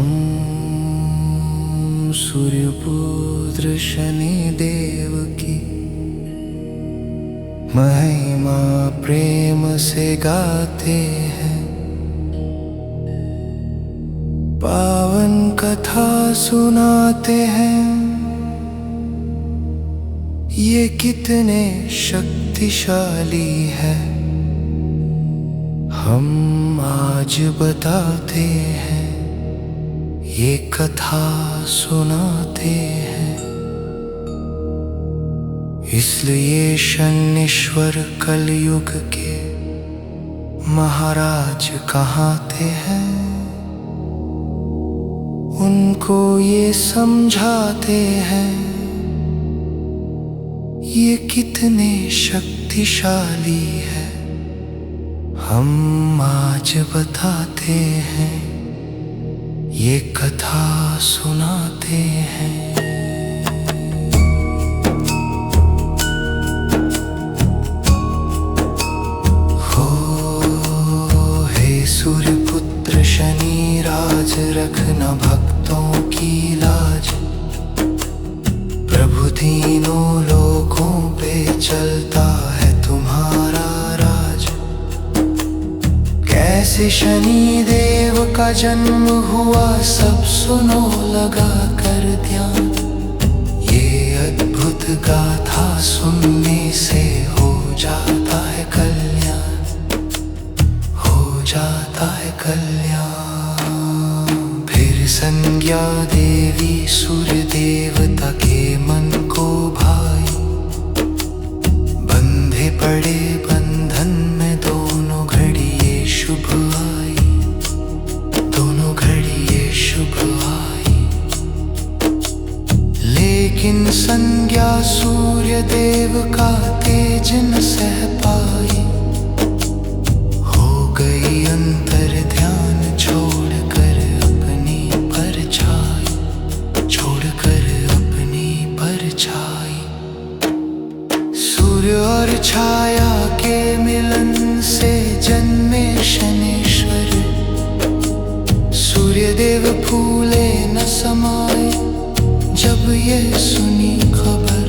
हम सूर्यपुत्र शनिदेव की महिमा प्रेम से गाते हैं। पावन कथा सुनाते हैं। ये कितने शक्तिशाली है, हम आज बताते हैं। ये कथा सुनाते हैं। इसलिए शनैश्वर कलयुग के महाराज कहाते हैं। उनको ये समझाते हैं ये कितने शक्तिशाली है, हम आज बताते हैं। ये कथा सुनाते हैं। हो हे सूर्यपुत्र शनि राज, रखना भक्तों की लाज। प्रभु तीनों लोकों पे चलता है तुम्हारा राज। कैसे शनि देव का जन्म हुआ, सब सुनो लगा कर ध्यान। ये अद्भुत गाथा सुनने से हो जाता है कल्याण, हो जाता है कल्याण। फिर संज्ञा देवी सूर्य देवता के मन को भाई। बंधे पड़े बंधन में दोनों घड़िये शुभ आई, दोनों घड़िये शुभ आई। लेकिन संज्ञा सूर्य देव का तेज न सह पाई। हो गई अंतर ध्यान छोड़कर अपनी परछाई, छोड़कर अपनी परछाई। सूर्य और छाया के मिलन से जन्मे शनैश्वर। सूर्य देव फूले न समाए जब ये सुनी खबर,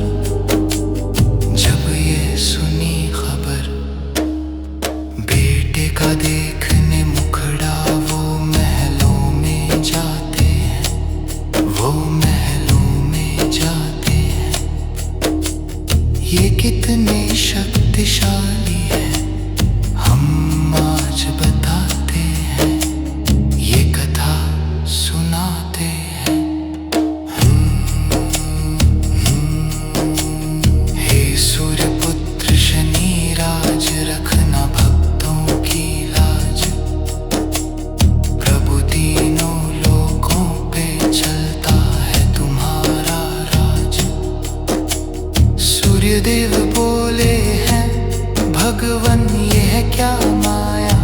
जब ये सुनी खबर। बेटे का देखने मुखड़ा वो महलों में जाते हैं, वो महलों में जाते हैं। ये कितने शक्तिशाली है, हम आज बताते हैं। ये कथा सुनाते हैं। हे सूर्यपुत्र शनि राज, रखना भक्तों की लाज। प्रभु तीनों लोकों पे चलता है तुम्हारा राज। सूर्य देव बोले हैं भगवन ये है क्या माया।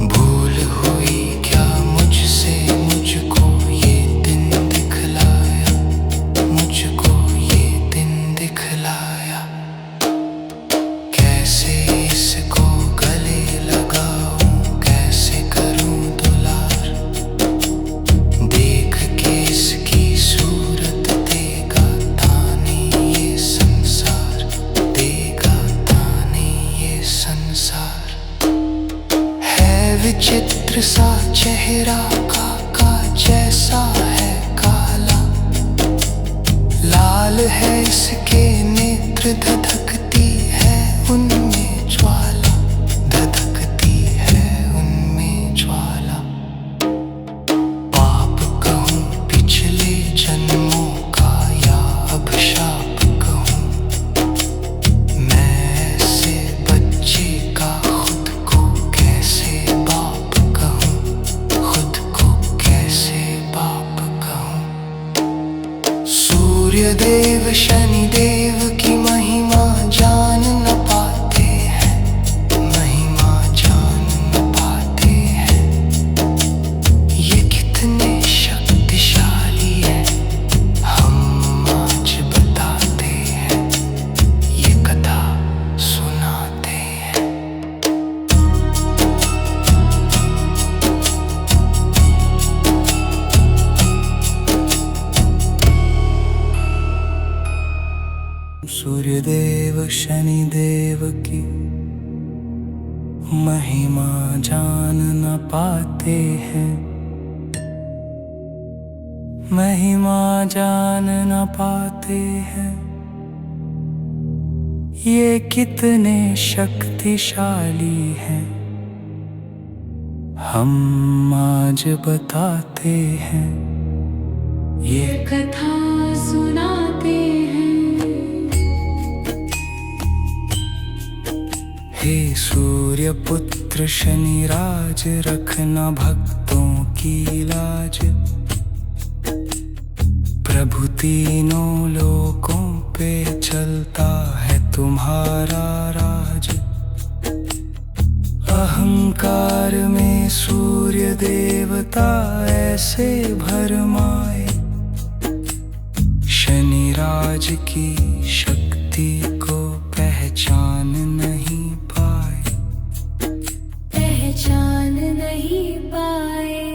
भूल हुई क्या मुझसे, मुझको ये दिन दिखलाया, मुझको ये दिन दिखलाया। कैसे इसको गले लगाऊं, कैसे करूं दुलार। देख के इसकी सूरत देगा ताने ये संसार, देगा ताने ये संसार। है विचित्र सा चेहरा काका जैसा है काला। लाल है इसके नेत्र, धधकती है उनमें ज्वाला, धधकती है उनमें ज्वाला। पाप कहूँ पिछले जन्मों का या अभिशाप कहूँ। मैं ऐसे बच्चे का खुद को कैसे बाप कहूँ, खुद को कैसे बाप कहूँ। सूर्य देव शनि देव की महिमा जान न पाते हैं, महिमा जान न पाते हैं। ये कितने शक्तिशाली है, हम आज बताते हैं। ये कथा सुनाते हैं। पाते हैं, महिमा जान न पाते हैं। ये कितने शक्तिशाली हैं, हम आज बताते हैं। ये कथा सुनाते हैं। हे सूर्य पुत्र शनिराज, रखना भक्तों की लाज। प्रभु तीनों लोकों पे चलता है तुम्हारा राज। अहंकार में सूर्य देवता ऐसे भरमाए, शनिराज की शक्ति को पहचान नहीं पाए। पहचान नहीं पाए।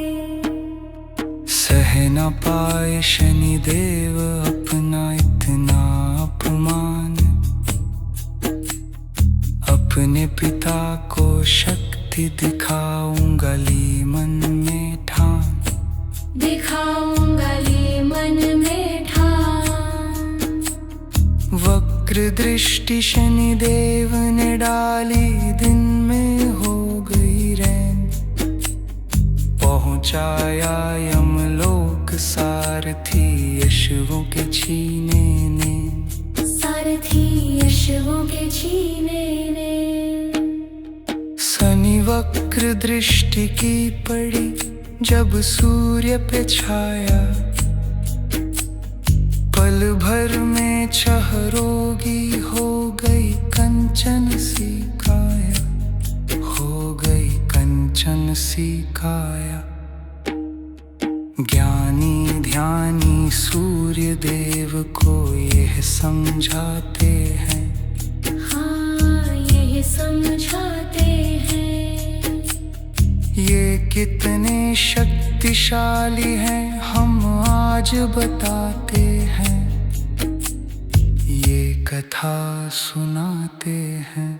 सह न पाए शनिदेव अपना इतना अपमान। अपने पिता को शक्ति दिखाऊंगा ली मन में ठान। दिखाऊंगा ली मन में ठान। वक्र दृष्टि शनिदेव ने डाली, दिन में हो गई रैन। पहुंचाया यमलोक सारथी यशवों के छीने ने। सारथी यशवों के छीने ने। शनि वक्र दृष्टि की पड़ी जब सूर्य पे छाया। पल भर में चहुरोगी हो गई कंचन सी काया। हो गई कंचन सी काया। ज्ञानी ध्यानी सूर्य देव को यह समझाते हैं। हाँ, यह समझाते हैं। ये कितने शक्तिशाली हैं, हम आज बताते हैं। ये कथा सुनाते हैं।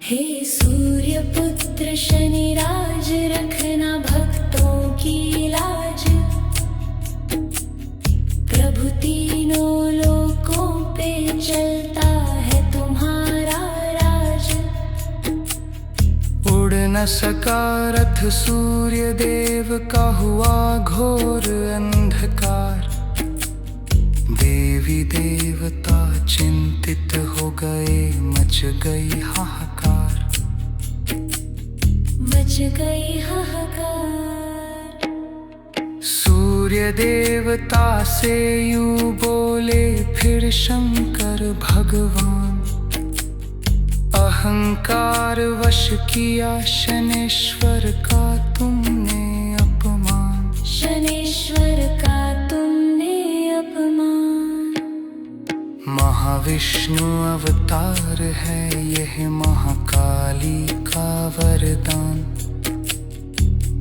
हे सूर्य पुत्र शनिराज, रखना भक्तों की लाज। प्रभु तीनों लोकों पे चलता है तुम्हारा राज। उड़ न सका रथ सूर्य देव का, हुआ घोर अंधकार। देवी देवता चिंतित हो गए, मच गई हाहाकार। मच गई हाहाकार। सूर्य देवता से यूं बोले फिर शंकर भगवान। अहंकार वश किया शनेश्वर का तुमने अपमान। शनेश्वर का तुमने अपमान। महाविष्णु अवतार है यह महाकाली का वरदान।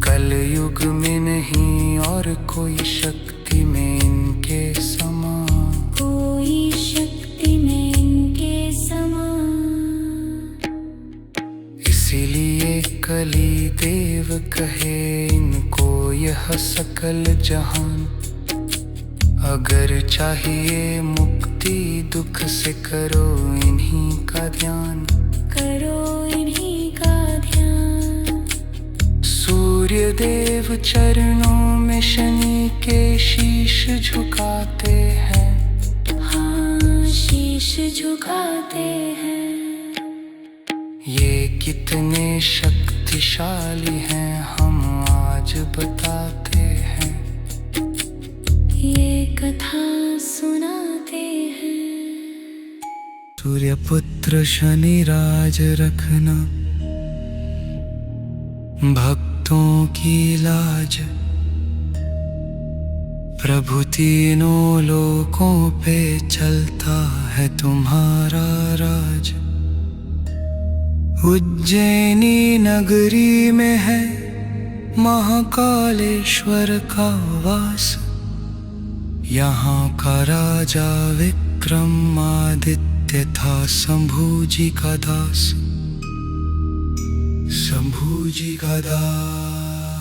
कलयुग में नहीं और कोई शक्ति में इनके समान। कोई शक्ति में इनके समान। इसीलिए कली देव कहे इनको यह सकल जहान। अगर चाहिए मुक्ति दुख से, करो इन्हीं का ध्यान। करो इन्हीं का ध्यान। सूर्य देव चरणों में शनि के शीश झुकाते हैं। हाँ, शीश झुकाते हैं। ये कितने शक्तिशाली हैं, हम आज बताते हैं। ये कथा सुनाते हैं। सूर्य पुत्र शनिराज, रखना भक्तों की लाज। प्रभु तीनों लोकों पे चलता है तुम्हारा राज। उज्जैनी नगरी में है महाकालेश्वर का वास। यहाँ का राजा विक्रमादित्य था शंभू जी का दास। शंभू जी का दास।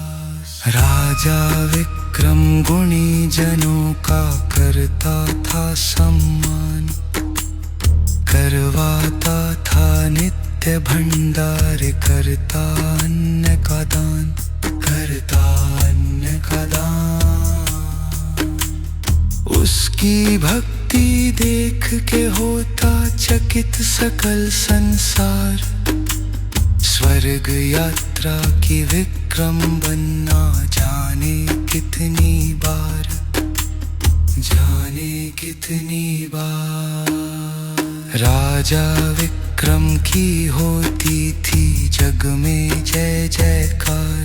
राजा विक्रम गुणी जनों का करता था सम्मान, करवाता था नित्य भंडार, करता अन्न का दान, करता अन्न का दान। उसकी भक्ति देख के होता चकित सकल संसार, स्वर्ग यात्रा की विक्रम बनना जाने कितनी बार, जाने कितनी बार। राजा विक्रम की होती थी जग में जय जयकार,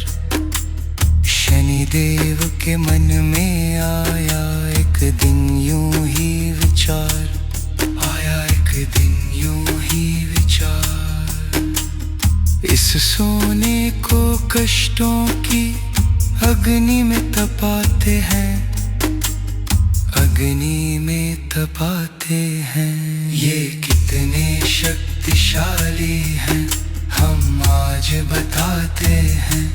शनिदेव के मन में आया एक दिन यूं ही विचार, आया एक दिन यूं ही विचार। इस सोने को कष्टों की अग्नि में तपाते हैं, अग्नि में तपाते हैं। ये कितने शक्तिशाली हैं हम आज बताते हैं,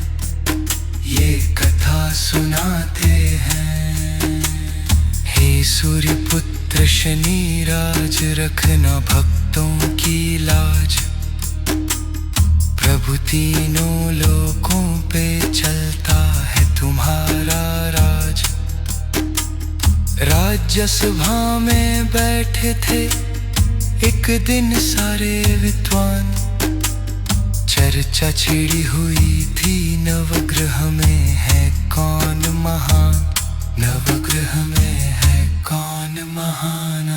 ये कथा सुनाते हैं। हे सूर्य पुत्र शनि राज, रखना भक्तों की लाज, प्रभु तीनों लोकों पे चलता है तुम्हारा राज। राज्यसभा में बैठे थे एक दिन सारे विद्वान, चर्चा छिड़ी हुई थी नवग्रह में है कौन महान, नवग्रह में है कौन महान।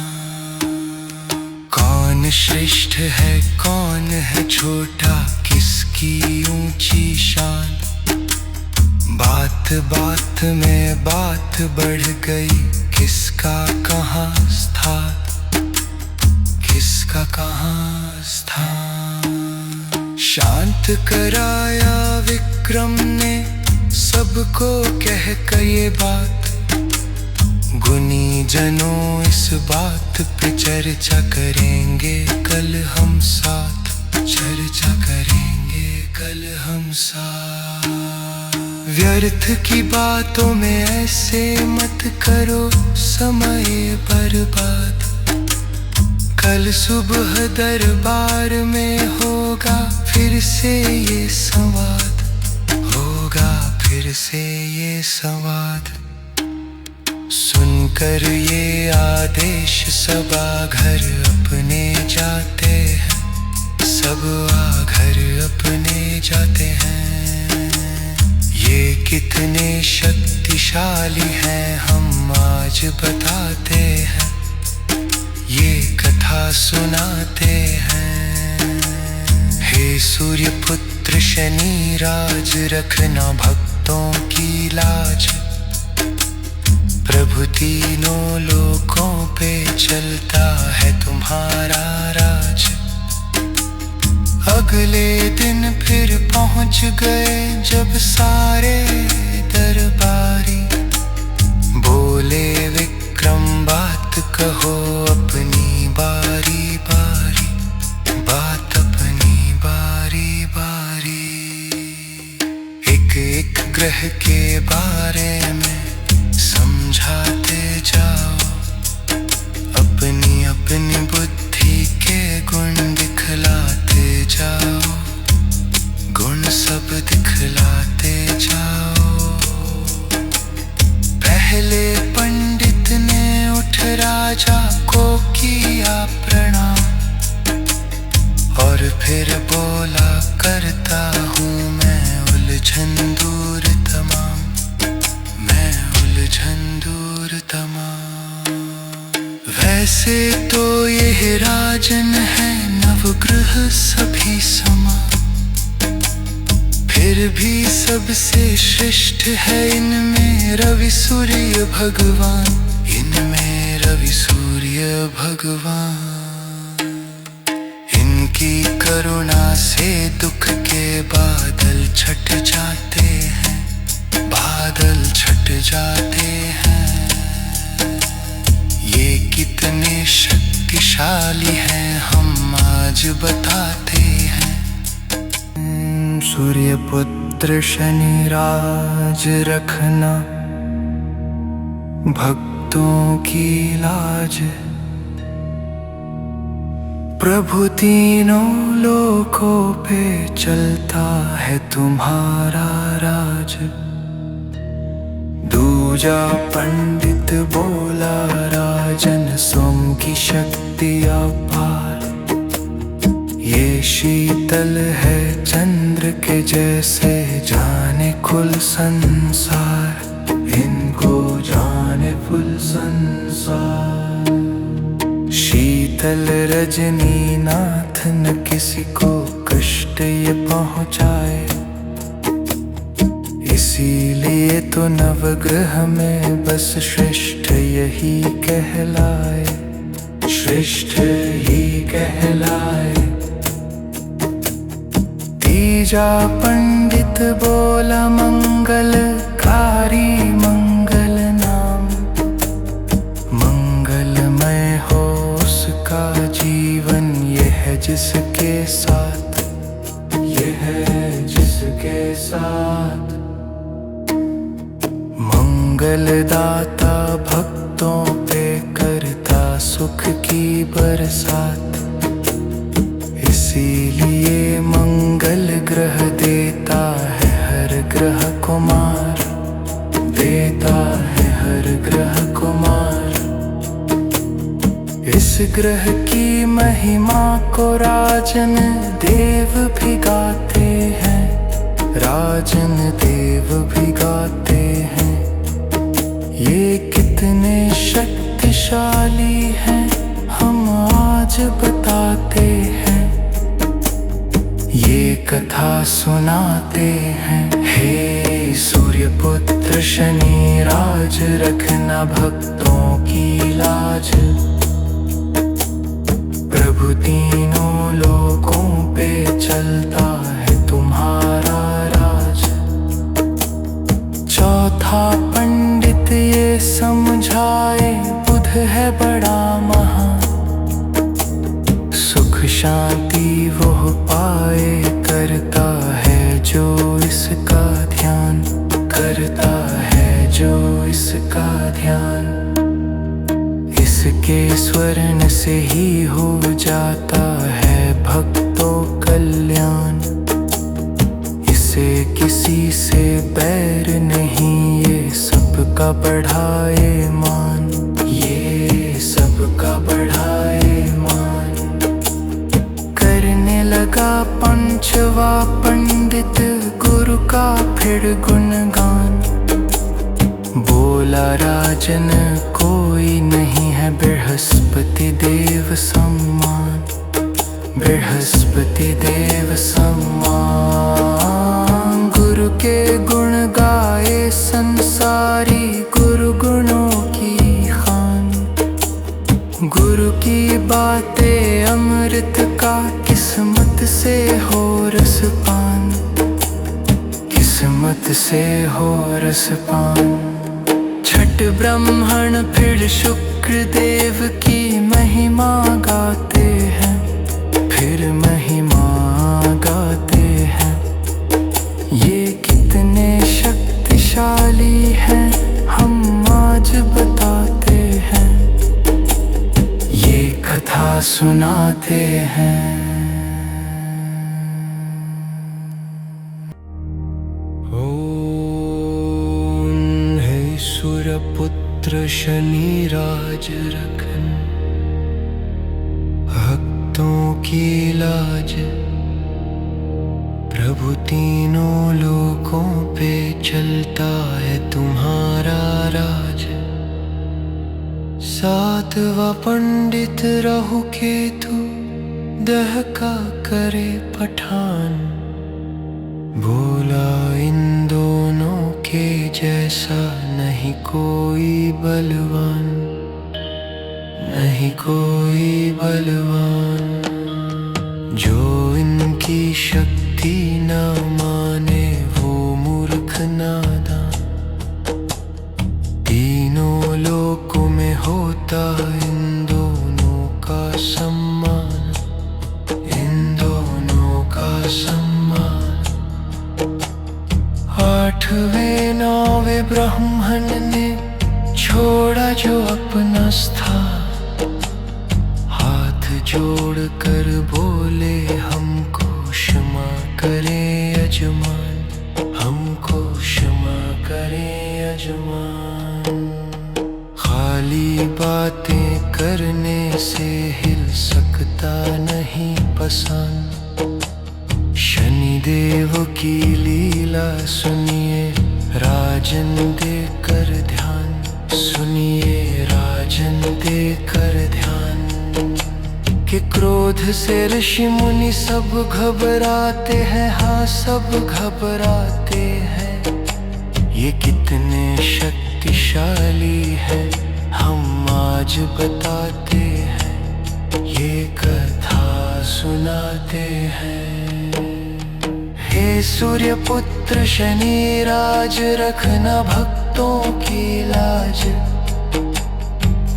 कौन श्रेष्ठ है कौन है छोटा, किसकी ऊंची शान। बात बात में बात बढ़ गई, किसका कहाँ स्थान, किसका कहाँ स्थान। शांत कराया विक्रम ने सबको कह कर ये बात, गुणी जनों इस बात पे चर्चा करेंगे कल हम साथ, चर्चा करेंगे कल हम साथ। व्यर्थ की बातों में ऐसे मत करो समय बर्बाद, कल सुबह दरबार में होगा फिर से ये संवाद, होगा फिर से ये संवाद। सुनकर ये आदेश सबा घर अपने जाते हैं, सब घर अपने जाते हैं। ये कितने शक्तिशाली हैं हम आज बताते हैं, ये कथा सुनाते हैं। हे सूर्य पुत्र शनि राज, रखना भक्तों की लाज, प्रभु तीनों लोकों पे चलता है तुम्हारा राज। अगले दिन फिर पहुंच गए जब सारे दरबारी, बोले विक्रम बात कहो अपनी बारी बारी, बात अपनी बारी बारी। एक एक ग्रह के बारे में समझाते जाओ, अपनी अपनी बुद्धि के गुण दिखलाते जाओ, गुण सब दिखलाते जाओ। पहले पंडित ने उठ राजा को किया प्रणाम, और फिर बोला करता हूँ मैं उलझन दूर तमाम, मैं उलझन दूर तमाम। वैसे तो ये राजन है नवग्रह सभी समान, फिर भी सबसे श्रेष्ठ है इनमें रवि सूर्य भगवान, इनमें रवि सूर्य भगवान। इनकी करुणा से दुख के बादल छट जाते हैं, बादल छट जाते हैं। ये कितने शक्तिशाली हैं हम आज बताते हैं। सूर्य पुत्र पुत्र शनि राज रखना भक्तों की लाज। प्रभु तीनों लोकों पे चलता है तुम्हारा राज। दूजा पंडित बोला राजन सोम की शक्ति अपार। ये शीतल है चंद्र के जैसे जाने कुल संसार। इनको जाने कुल संसार। शीतल रजनी नाथ न किसी को कष्ट ये पहुँचाए। इसीलिए तो नवग्रह में बस श्रेष्ठ यही कहलाए। श्रेष्ठ ही कहलाए। तीजा पंडित बोला मंगलकारी मंगल नाम। मंगलमय हो उसका जीवन ये है जिसके साथ। ये है जिसके साथ। मंगलदाता भक्तों पे करता सुख की बरसात। इसीलिए मंगल ग्रह देता है हर ग्रह को मार। देता है हर ग्रह को मार। इस ग्रह की महिमा को राजन देव भी गाते हैं। राजन देव भी गाते हैं। ये कितने शक्तिशाली हैं हम आज बताते हैं। ये कथा सुनाते हैं। हे सूर्य पुत्र शनि राज रखना भक्तों की लाज। प्रभु तीनों लोकों पे चलता है तुम्हारा राज। चौथा पंडित ये समझाए बुध है बड़ा महान। सुख शांति वो पाए करता है जो इसका ध्यान। करता है जो इसका ध्यान। इसके स्वर्ण से ही हो जाता है भक्तों कल्याण। इसे किसी से बैर नहीं ये सबका बढ़ाए मान। ये सबका बढ़ाए मान। करने लगा पंचवा पंडित गुरु का फिर गुणगान। बोला राजन कोई नहीं है बृहस्पति देव सम्मान। बृहस्पति देव सम्मान। गुरु के गुण गाए संसारी गुरु गुणों की खान। गुरु की बातें अमृत का किस्मत से हो रसपान। किस्मत से हो रसपान। छठ ब्राह्मण फिर शुक्र देव की महिमा गाते हैं। फिर महिमा गाते हैं। ये कितने शक्तिशाली हैं हम आज बताते हैं। ये कथा सुनाते हैं। ओम हे सूर्य पुत्र शनि राज रखन भक्तों की लाज। प्रभु तीनों लोकों पे चलता है तुम्हारा राज। सातवां पंडित राहु केतु दहका करे पठान। बोला इन दोनों के जैसा नहीं कोई बलवान। नहीं कोई बलवान। जो इनकी शक्ति न माने वो मूर्ख नादान। तीनों लोकों में होता इन दोनों का सम्मान। इन दोनों का सम्मान। 9वें 9वें ब्राह्मण ने छोड़ा जो अपना स्थान, हाथ जोड़ कर बोले हमको क्षमा करें यजमान, हमको क्षमा करें यजमान। खाली बातें करने से हिल सकता नहीं पसान, शनिदेव की लीला सुनिए राजन देकर ध्यान, सुनिए राजन देकर ध्यान। कि क्रोध से ऋषि मुनि सब घबराते हैं, हाँ सब घबराते हैं। ये कितने शक्तिशाली है हम आज बताते हैं, ये कथा सुनाते हैं। हे सूर्य पुत्र शनि राज, रखना भक्तों की लाज,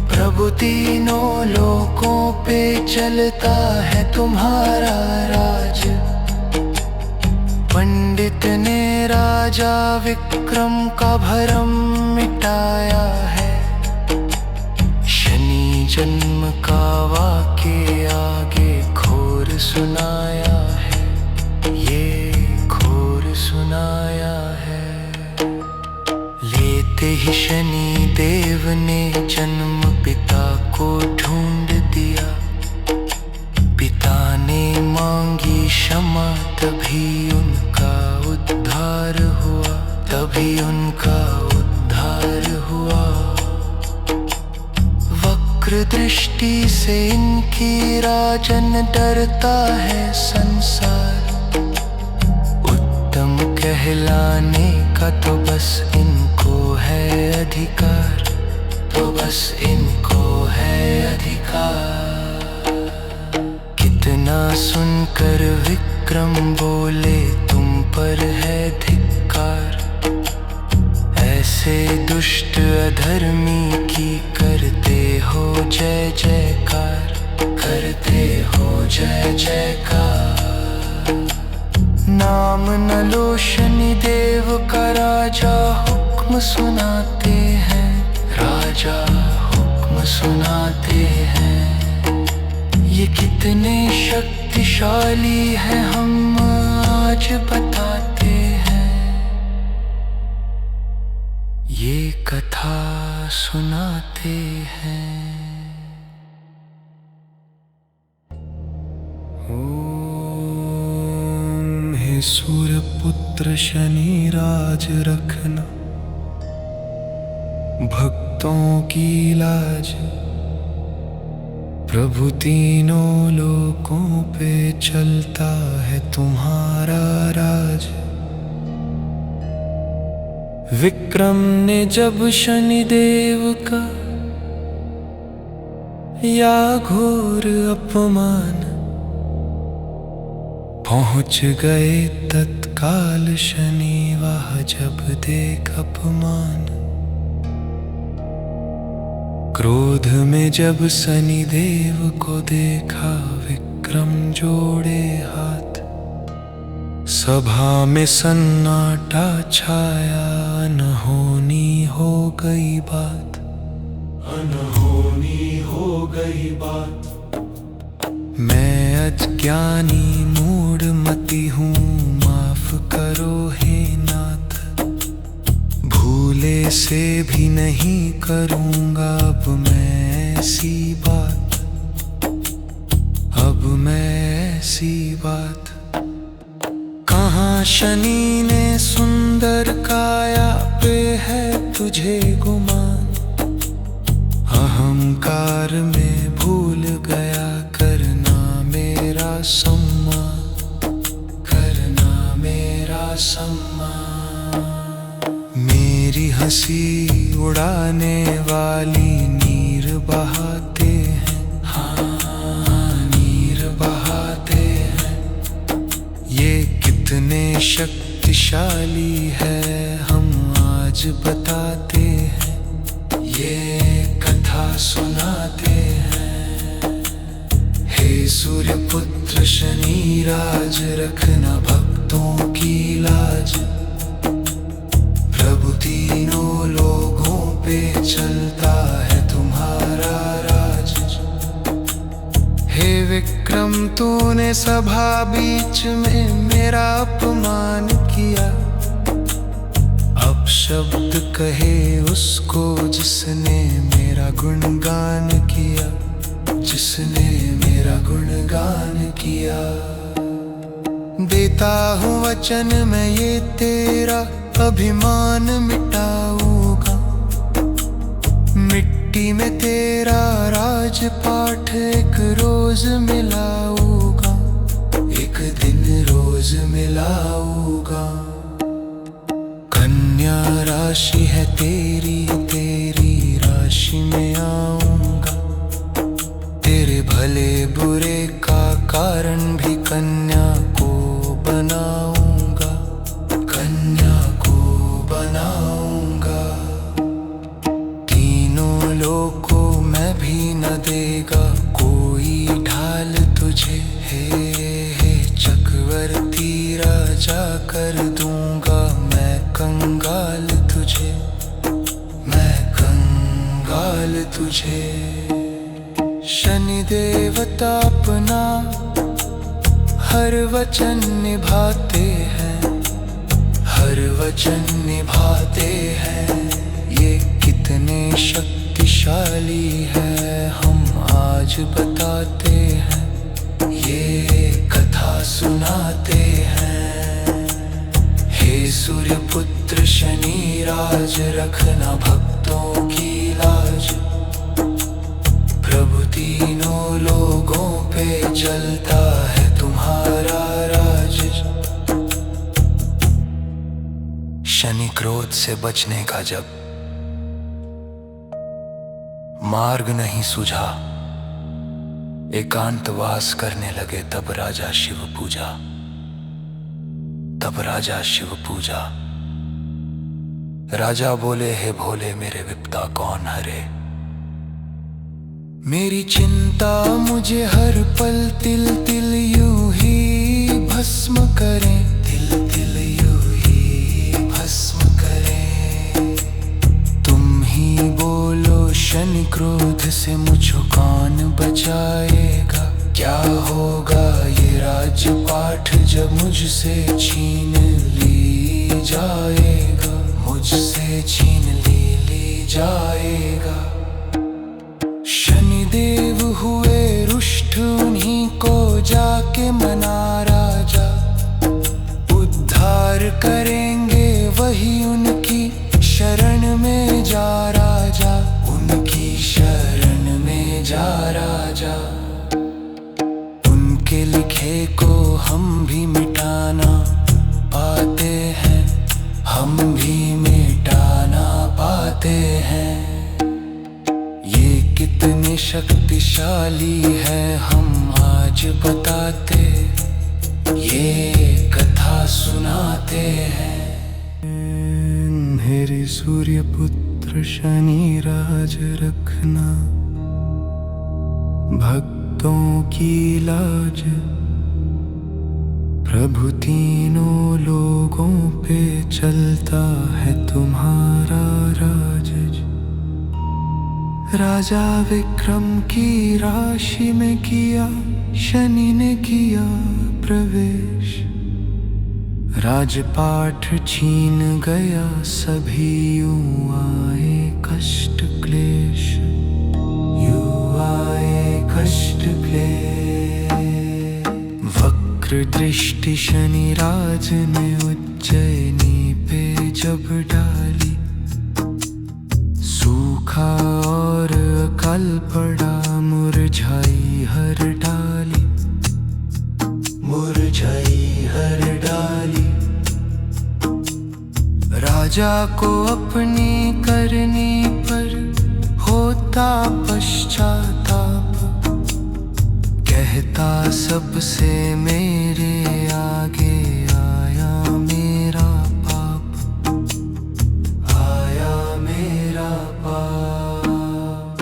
प्रभु तीनों लोकों पे चलता है तुम्हारा राज। पंडित ने राजा विक्रम का भरम मिटाया है, शनि जन्म का वाक्य आगे घोर सुनाया है, ये घोर सुनाया है। लेते ही शनि देव ने जन्म पिता को ढूंढ दिया, पिता ने मांगी क्षमा तभी उनका उद्धार हुआ, तभी उनका उद्धार हुआ। वक्र दृष्टि से इनकी राजन डरता है संसार, उत्तम कहलाने का तो बस इनको है अधिकार, तो बस इनको है अधिकार। कितना सुनकर विक्रम बोले तुम पर है धिक्कार, ऐसे दुष्ट अधर्मी की करते हो जय जयकार, करते हो जय जयकार। नाम न लो शनि देव का राजा हुक्म सुनाते हैं, राजा हुक्म सुनाते हैं। ये कितने शक्तिशाली है हम आज बताते हैं, ये कथा सुनाते हैं। ओम हे सूर्य पुत्र शनि राज, रखना भक्तों की लाज, प्रभु तीनों लोकों पे चलता है तुम्हारा राज। विक्रम ने जब शनिदेव का या घोर अपमान, पहुंच गए तत्काल शनि वह जब देख अपमान। क्रोध में जब शनिदेव को देखा विक्रम जोड़े हाथ, सभा में सन्नाटा छाया, अनहोनी हो गई बात, अनहोनी हो गई बात। मैं अज्ञानी मूढ़मति हूँ, माफ करो हे नाथ, भूले से भी नहीं करूँगा अब मैं ऐसी बात, अब मैं ऐसी बात। कहाँ शनि ने सुंदर काया पे है तुझे गुमान, अहंकार में भूल गया करना मेरा सम्मान, करना मेरा सम्मान। मेरी हंसी उड़ाने वाली नीर बहाते हैं, हाँ नीर बहाते हैं। ये कितने शक्तिशाली है हम आज बताते हैं, ये कथा सुनाते हैं। हे सूर्य पुत्र शनि राज, रखना भक्तों की लाज, तूने सभा बीच में मेरा अपमान किया। अब शब्द कहे उसको जिसने मेरा गुणगान किया, जिसने मेरा गुणगान किया। देता हूँ वचन मैं ये तेरा अभिमान मिटाऊंगा। मिट्टी में तेरा राजपाठ एक रोज मिलाऊंगा, एक दिन रोज मिलाऊंगा। कन्या राशि है तेरी, तेरी राशि में आऊंगा। तेरे भले बुरे का कारण भी कन्या को बनाऊंगा, कन्या को बनाऊंगा। तीनों लोगों मैं भी न देगा कोई ढाल तुझे। हे चक्रवर्ती राजा कर दूंगा मैं कंगाल तुझे, मैं कंगाल तुझे। शनि देवता अपना हर वचन निभाते हैं, हर वचन निभाते हैं। ये कितने शक्तिशाली है हम आज बताते हैं, ये कथा सुनाते हैं। हे सूर्य पुत्र शनि राज रखना भक्तों की लाज। प्रभु तीनों लोगों पे चलता है तुम्हारा राज। शनि क्रोध से बचने का जब मार्ग नहीं सूझा, एकांतवास करने लगे तब राजा शिव पूजा, तब राजा शिव पूजा। राजा बोले हे भोले मेरे विपदा कौन हरे। मेरी चिंता मुझे हर पल तिल तिल यूं ही भस्म करें, तिल तिल यूं ही भस्म करें। तुम ही बोलो शनि क्रोध से मुझको कौन बचाएगा। क्या होगा ये राजपाठ जब मुझसे छीन ली जाएगा, मुझसे छीन ली जाएगा। शनिदेव हुए रुष्ट उन्हीं को जाके मना राजा। उद्धार करेंगे वही उनकी शरण में जा राजा, उनकी शरण में जा राजा। उनके लिखे को हम भी मिटाना पाते हैं, हम भी मिटाना पाते हैं। कितने शक्तिशाली है हम आज बताते, ये कथा सुनाते हैं। मेरे सूर्य पुत्र शनि राज रखना भक्तों की लाज। प्रभु तीनों लोगों पे चलता है तुम्हारा राज। राजा विक्रम की राशि में किया शनि ने किया प्रवेश। राजपाठ छीन गया सभी यूं आए कष्ट क्लेश, यूं आए कष्ट क्लेश। वक्र दृष्टि शनि राज ने उज्जैनी पे जब डाली, सूखा और अकाल पड़ा मुरझाई हर डाली, मुरझाई हर डाली। राजा को अपनी करनी पर होता पश्चाताप, कहता सबसे मेरे आगे आया मेरा पाप, आया मेरा पाप।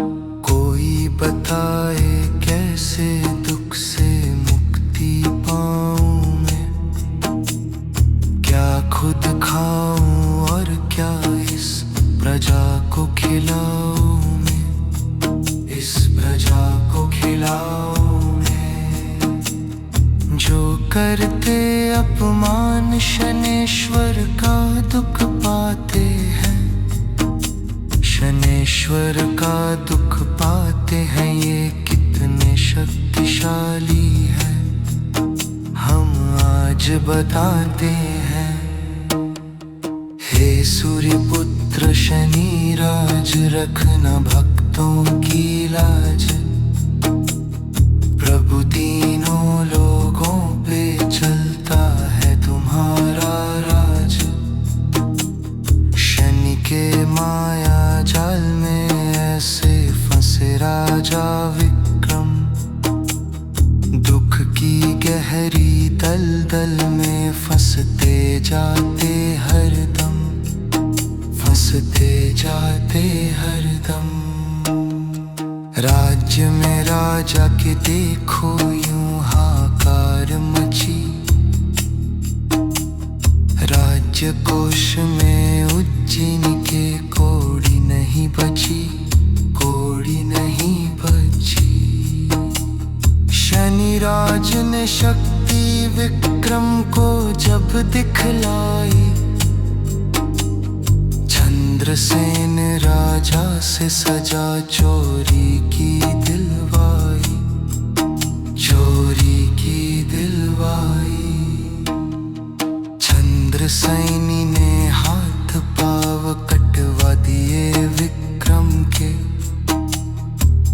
कोई बताए कैसे दुख से मुक्ति पाऊं मैं, क्या खुद खाऊं और क्या इस प्रजा को खिलाऊं मैं, इस प्रजा को खिलाऊं मैं। करते अपमान शनेश्वर का दुख पाते हैं, शनेश्वर का दुख पाते हैं। ये कितने शक्तिशाली है हम आज बताते हैं। हे सूर्य पुत्र शनि राज, रखना भक्तों की लाज। प्रभु तीनों लोगों पे चलता है तुम्हारा राज। शनि के माया जाल में ऐसे फंसे राजा विक्रम, दुख की गहरी दलदल में फंसते जाते हरदम, फंसते जाते हरदम। राज्य में राजा के देखो यूं हाकार मची, राज्य कोश में उज्जैन के कौड़ी नहीं बची, कौड़ी नहीं बची। शनि राज ने शक्ति विक्रम को जब दिखलाई, चंद्रसेन राजा से सजा चोरी की दिलवाई, चोरी की दिलवाई। चंद्रसेनी ने हाथ पाव कटवा दिए विक्रम के,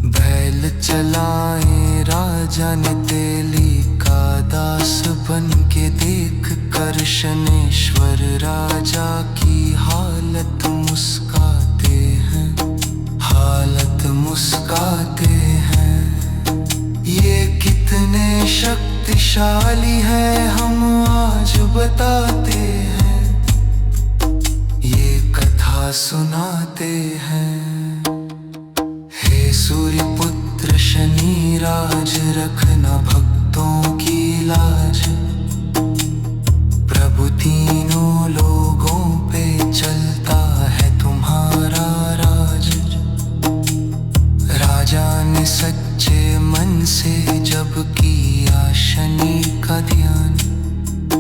बैल चलाए राजा ने तेली का दास बन के। देख कर शनेश्वर राजा की हालत मुस्काते हैं, हालत मुस्काते हैं। ये कितने शक्तिशाली है हम आज बताते हैं, ये कथा सुनाते हैं। हे सूर्य पुत्र शनि राज, रखना भक्तों की लाज। प्रभु तीनों लोगों पे चलता है तुम्हारा राज। राजा ने सच्चे मन से जब किया शनि का ध्यान,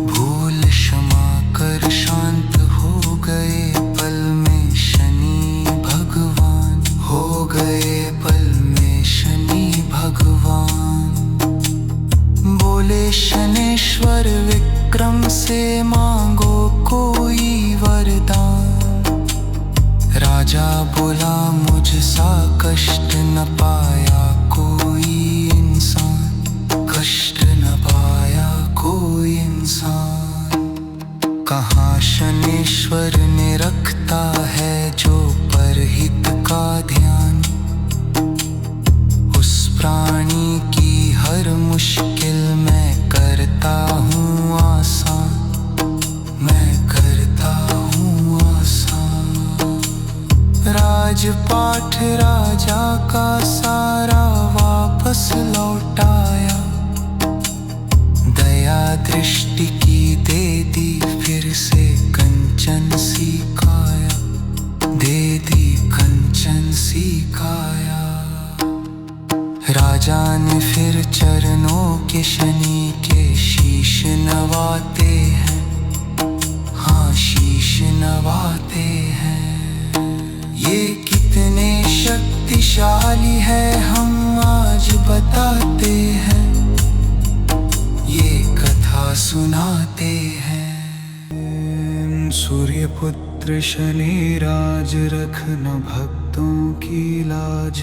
भूल क्षमा कर शांत हो गए पल में शनि भगवान, हो गए पल में शनि भगवान। बोले शनेश्वर विक्रम से मांगो कोई वरदान। राजा बोला मुझसा कष्ट न पाया कोई इंसान, कष्ट न पाया कोई इंसान। कहाँ शनेश्वर ने रखता है जो परहित का ध्यान, उस प्राणी की हर मुश्किल मैं करता हूँ आसान, मैं करता हूँ आसान। राजपाठ राजा का सारा वापस लौटाया, दया दृष्टि की दे दी फिर से कंचन सी काया, दे दी कंचन सी काया। राजा ने फिर चरणों के शनि के शीश नवाते हैं, हाँ शीश नवाते हैं। ये कितने शक्तिशाली है हम आज बताते हैं, ये कथा सुनाते हैं। सूर्य पुत्र शनि राज, रखना भक्तों की लाज।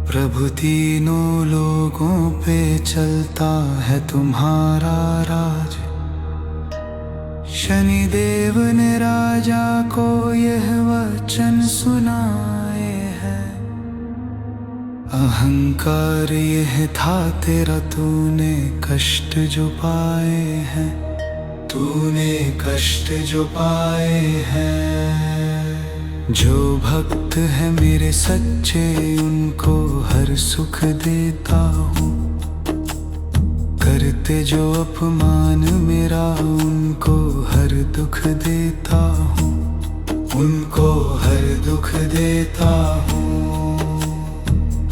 प्रभु तीनों लोगों पे चलता है तुम्हारा राज। शनिदेव ने राजा को यह वचन सुनाए हैं, अहंकार यह था तेरा, तूने कष्ट जो पाए हैं, तूने कष्ट जो पाए हैं। जो भक्त है मेरे सच्चे उनको हर सुख देता हूँ, करते जो अपमान मेरा उनको हर दुख देता हूँ, उनको हर दुख देता हूँ।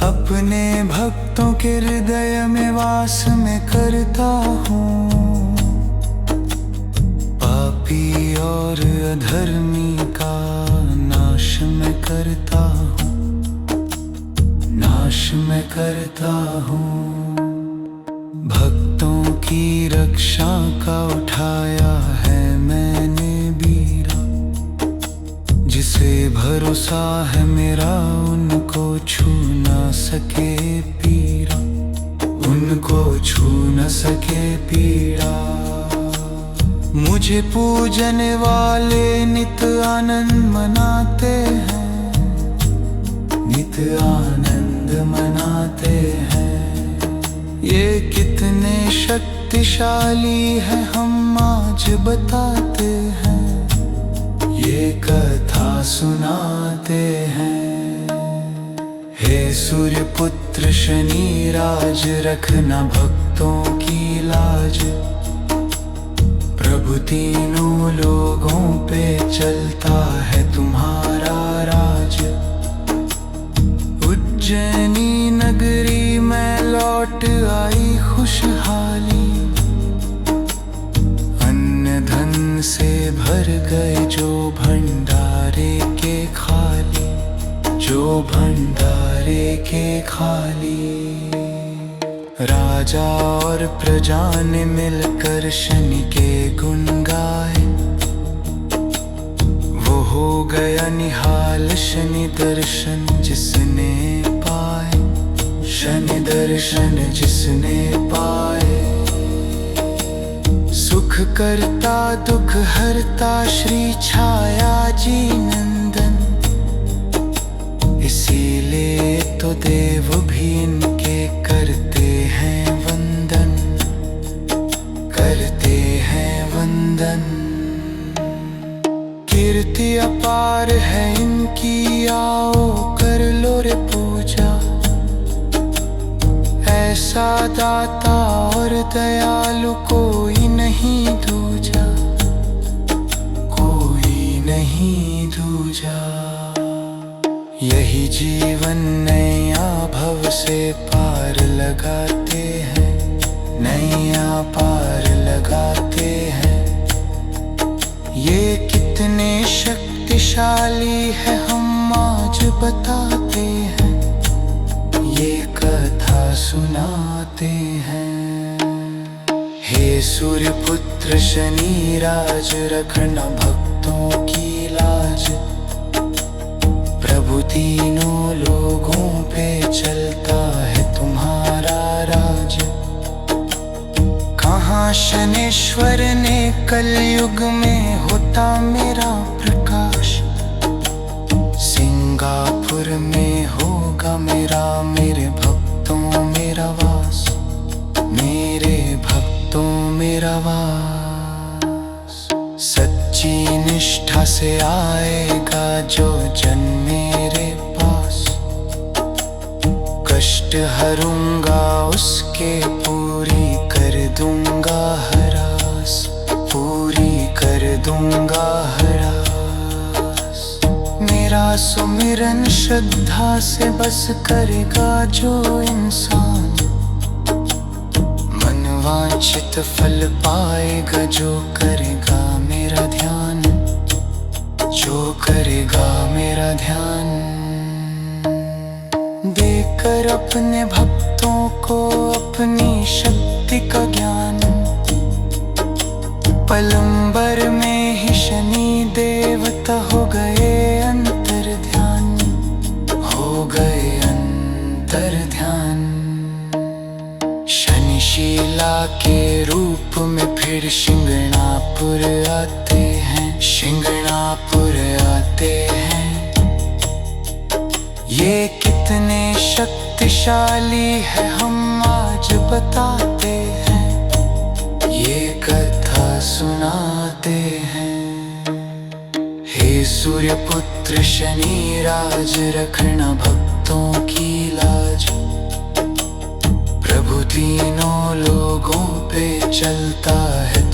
अपने भक्तों के हृदय में वास में करता हूँ। पापी और अधर्मी का नाश मैं करता हूँ, नाश मैं करता हूँ। भक्तों की रक्षा का उठाया है मैंने बीरा, जिसे भरोसा है मेरा उनको छू न सके पीड़ा, उनको छू न सके पीड़ा। मुझे पूजने वाले नित आनंद मनाते हैं, नित आनंद मनाते हैं। ये कितने शक्तिशाली है हम आज बताते हैं, ये कथा सुनाते हैं। हे सूर्य पुत्र शनि राज, रखना भक्तों की लाज। प्रभु तीनों लोगों पे चलता है तुम्हारा राज। उज्जैनी नगरी में लौट आई खुशहाली, अन्न धन से भर गए जो भंडारे के खाली, जो भंडारे के खाली। राजा और प्रजा ने मिलकर शनि के गुण गाए, वो हो गया निहाल शनि दर्शन जिसने पाए, शनि दर्शन जिसने पाए। सुख करता दुख हरता श्री छाया जी नंदन, इसीलिए तो देव भी इनके करते हैं वंदन, करते हैं वंदन। कीर्ति अपार है इनकी, आओ कर लो रे पूजा। ऐसा दाता और दयालु कोई नहीं दूजा, कोई नहीं दूजा। यही जीवन नैया भव से पार लगाते हैं, नैया पार लगाते हैं। ये कितने शक्तिशाली है हम आज बताते हैं, ये कथा सुनाते हैं। हे सूर्य पुत्र शनि राज, रखना भक्तों की लाज। प्रभु तीनों लोगों पे चलता है तुम्हारा राज। कहाँ शनेश्वर ने कलयुग में होता मेरा प्रकाश, सिंगापुर में होगा मेरा, मेरे भक्तों मेरा वास, मेरे भक्तों मेरा वास। सच्ची निष्ठा से आएगा जो जन मेरे पास, कष्ट हरूंगा उसके पूरी कर दूंगा हरास, पूरी कर दूंगा हरास। मेरा सुमिरन श्रद्धा से बस करेगा जो इंसान, मनवांछित फल पाएगा जो करेगा मेरा ध्यान, जो करेगा मेरा ध्यान। देकर अपने भक्तों को अपनी शक्ति का ज्ञान, पलंबर में ही शनि देवता हो गए अंतर ध्यान, हो गए अंतर ध्यान। शनिशीला के रूप में फिर शिंगणापुर आते हैं, शिंगणापुर आते हैं। ये कितने शक्तिशाली है हम आज बताते हैं, ये कथा सुनाते हैं। हे सूर्य पुत्र शनि राज, रखना भक्तों की लाज। प्रभु तीनों लोगों पे चलता है